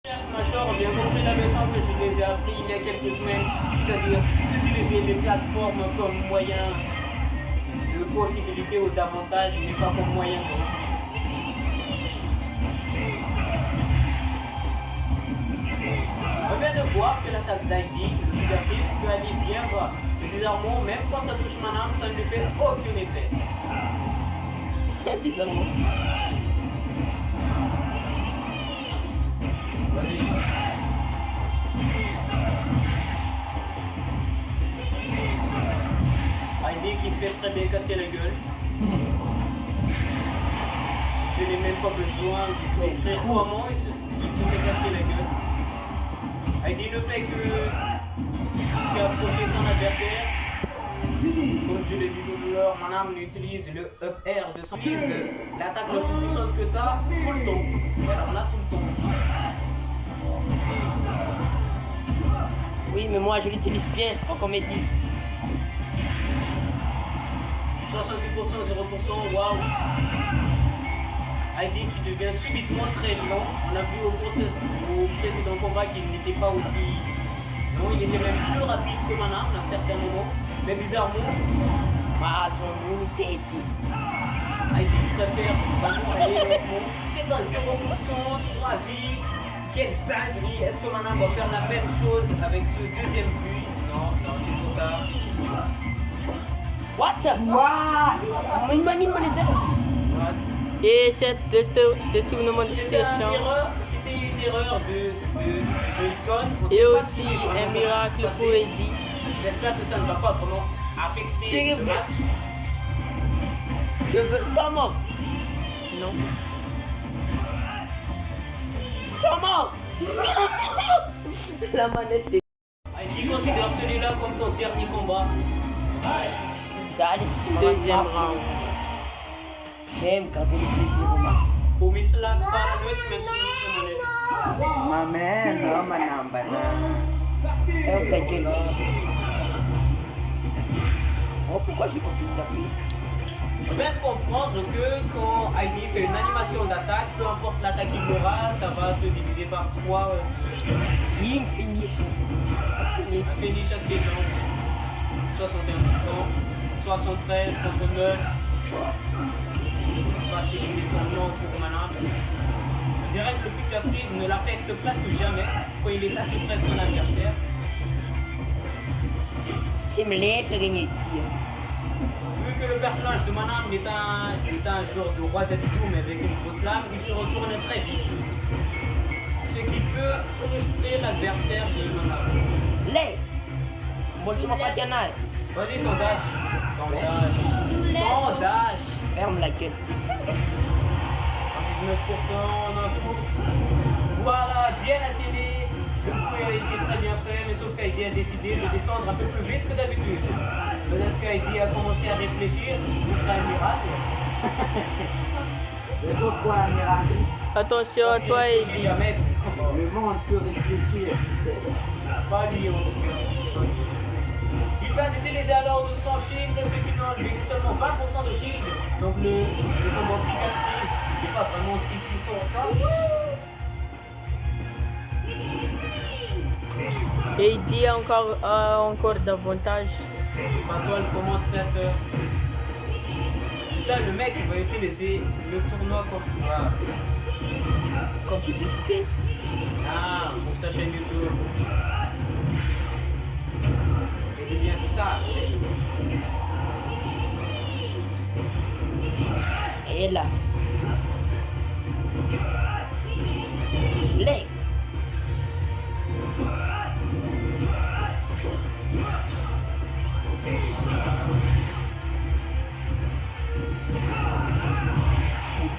Smashers ont bien compris la leçon que je les ai appris il y a quelques semaines, c'est-à-dire d'utiliser les plateformes comme moyen de possibilité ou d'avantage, mais pas comme moyen de on vient de voir que l'attaque d'Heidi, le Budapest, peut aller bien bas. Et bizarrement, même quand ça touche Manam, ça ne lui fait aucun effet. Bizarrement. Vas-y. Heidi qui se fait très bien casser la gueule. Je n'ai même pas besoin de très couramment, il se fait casser la gueule. Heidi ne fait qu'approcher son adversaire. Comme je l'ai dit tout à l'heure, mon âme utilise le up air de son utilise l'attaque la plus puissante que tu as tout le temps. Et alors là, tout le temps. Oui, mais moi je l'utilise bien en comédie. 70%, 0%, waouh! Heidi qui devient subitement très lent. On a vu au précédent combat qu'il n'était pas aussi. Non, il était même plus rapide que Manam à un certain moment. Mais bizarrement, son unité et tout. Heidi préfère vraiment aller lentement. C'est dans 0%, 3 vies. Quelle dinguerie! Est-ce que Manam va faire la même chose avec ce deuxième but? Non, c'est trop tard. What the? Wow! Une manie de me laisser. What? Et cette détournement de situation. C'était une erreur de Joy-Con. Et aussi un miracle pour Heidi. J'espère que ça ne va pas vraiment affecter le match. Je veux. Thomas! Non. Thomas! La manette est. Heidi considère celui-là comme ton dernier combat. Ça allait sur Deuxième round. J'aime quand il est plaisir au max. Pour Miss Lack, par la noite, même si Ma man, no, manamba na. Oh ta gueule. Oh, pourquoi j'ai pas tout tapé? on vient de comprendre que quand Heidi fait une animation d'attaque, peu importe l'attaque qu'il aura, ça va se diviser par 3. Ring finish. Accéléré. Un finish assez long. 61%, 73 contre 9. Faciliter son nom pour Manam. On dirait que le pick up freeze ne l'affecte presque jamais quand il est assez près de son adversaire. C'est me l'aide, je gagne. Vu que le personnage de Manam est un genre de roi d'Abidou mais avec une grosse lame, il se retourne très vite. Ce qui peut frustrer l'adversaire de Manam. Lei! Bon, tu m'as pas dit un œil. Vas-y ton dash. Ton dash. Ferme la gueule. 19% d'un coup. Voilà, bien asséné. Le coup a été très bien fait, mais sauf qu'Heidi a décidé de descendre un peu plus vite que d'habitude. Peut-être qu'Heidi a commencé à réfléchir, ce sera un miracle. Et pourquoi un miracle? Attention à toi, Heidi. Jamais. Le monde peut réfléchir, tu sais. Pas lui, en tout cas. Il vient d'utiliser alors de son shield, ce qui lui a enlevé seulement 20% de shield. Donc le combat pick and freeze n'est pas vraiment si puissant que ça. Heidi a encore davantage. Maintenant, elle commente peut-être. Là, le mec il va utiliser le tournoi contre. Ah, Comme publicité. ah pour sa chaîne YouTube. Il devient sage. Et là. Lei!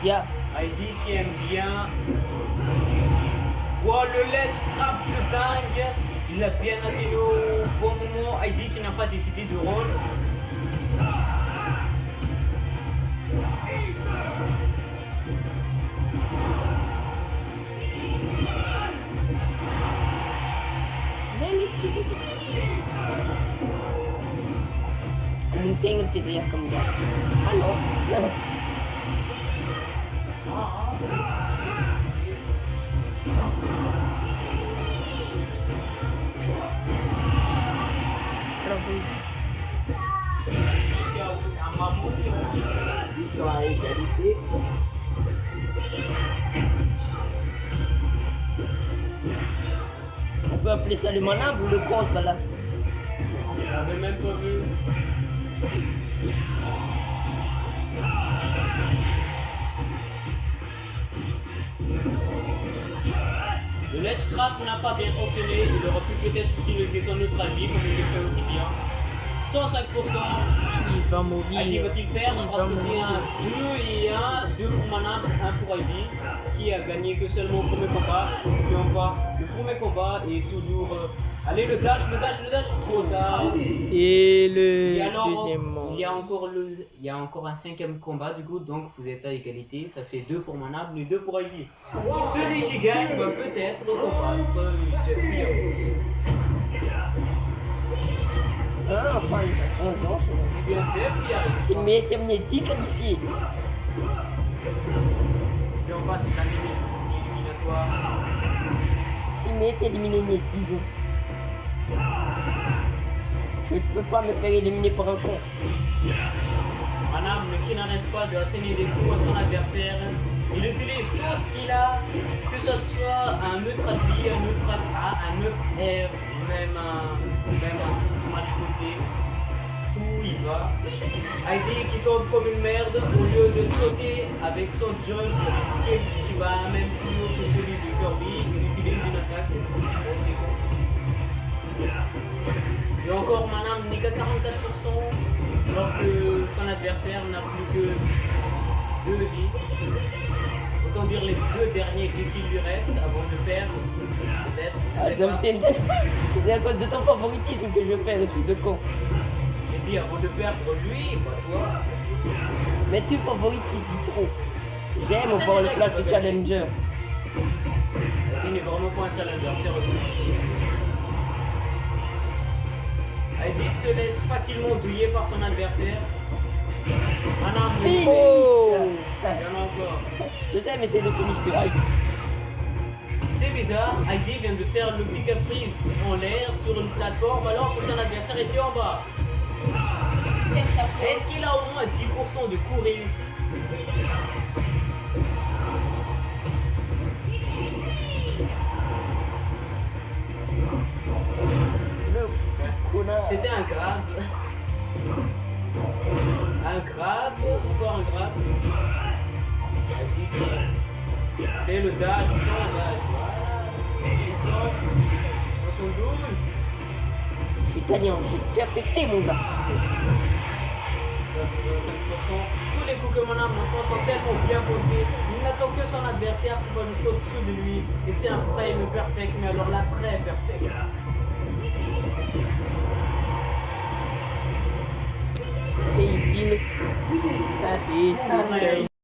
Diable. Heidi qui aime bien. Wow, le let's trap de dingue. Il a bien assis au bon moment. Heidi qui n'a pas décidé de rôle. Même esquiver ça. Não tenho desejo como gato. Ah, não. peut appeler ça le manable ou le contre là. J'avais même pas vu. Le ledge trap n'a pas bien fonctionné, il aurait pu peut-être utiliser son neutral B comme il le fait aussi bien. 105%. Il va Ivy mourir. va-t-il perdre Il parce va que c'est mourir. un 2 et 1, 2 pour Manam, 1 pour Ivy, qui a gagné que seulement au premier combat. Et on voit le premier combat est toujours. Allez, le dash, trop tard. Et Et le alors, deuxième mort. il y a encore un cinquième combat du coup, donc vous êtes à égalité, ça fait 2 pour Manab et 2 pour Ivy. Celui qui gagne va peut-être combattre Jeffrey House. Ah, enfin, non, c'est bon. Eh bien, Jeff qui arrive. C'est mes 10 qualifiés. Et on passe à l'éliminatoire. Si mes éliminé les 10 ans. Je ne peux pas me faire éliminer par un con. Manam, qui n'arrête pas de asséner des coups à son adversaire. Il utilise tout ce qu'il a, que ce soit un neutral B, un neutral A, un neutral R, même un smash côté. Tout y va. Heidi qui tombe comme une merde au lieu de sauter avec son jump qui va même plus haut que celui de Kirby. Il utilise une attaque. Bon, c'est bon. Et encore Manam n'est qu'à 44%, alors que son adversaire n'a plus que 2 vies. Autant dire les 2 derniers vies qu'il lui reste avant de perdre. Peut-être. Ah, ça me tente. C'est à cause de ton favoritisme que je perds, espèce de con. J'ai dit avant de perdre lui, pas toi. Mais tu favorises trop. J'aime voir le place de challenger. Il n'est vraiment pas un challenger, c'est reconnu. Heidi se laisse facilement douiller par son adversaire. Manam, Finish. Oh. il y en a encore. Je sais, mais c'est le tennis de hype. C'est bizarre, Heidi vient de faire le pick-up freeze en l'air sur une plateforme alors que son adversaire était en bas. Est-ce qu'il a au moins 10% de coups réussis? Le petit connard. C'était un grab. Un grab, encore un grab. Et le dash, non, dash. Voilà. 72. Je suis italien, je vais te faire fêter, mon gars. 5%. Tous les coups que Manam enfant sont tellement bien posés. Il n'attend que son adversaire qui va juste au-dessous de lui. Et c'est un frame perfect, mais alors là, très perfect. Et il dit... Et c'est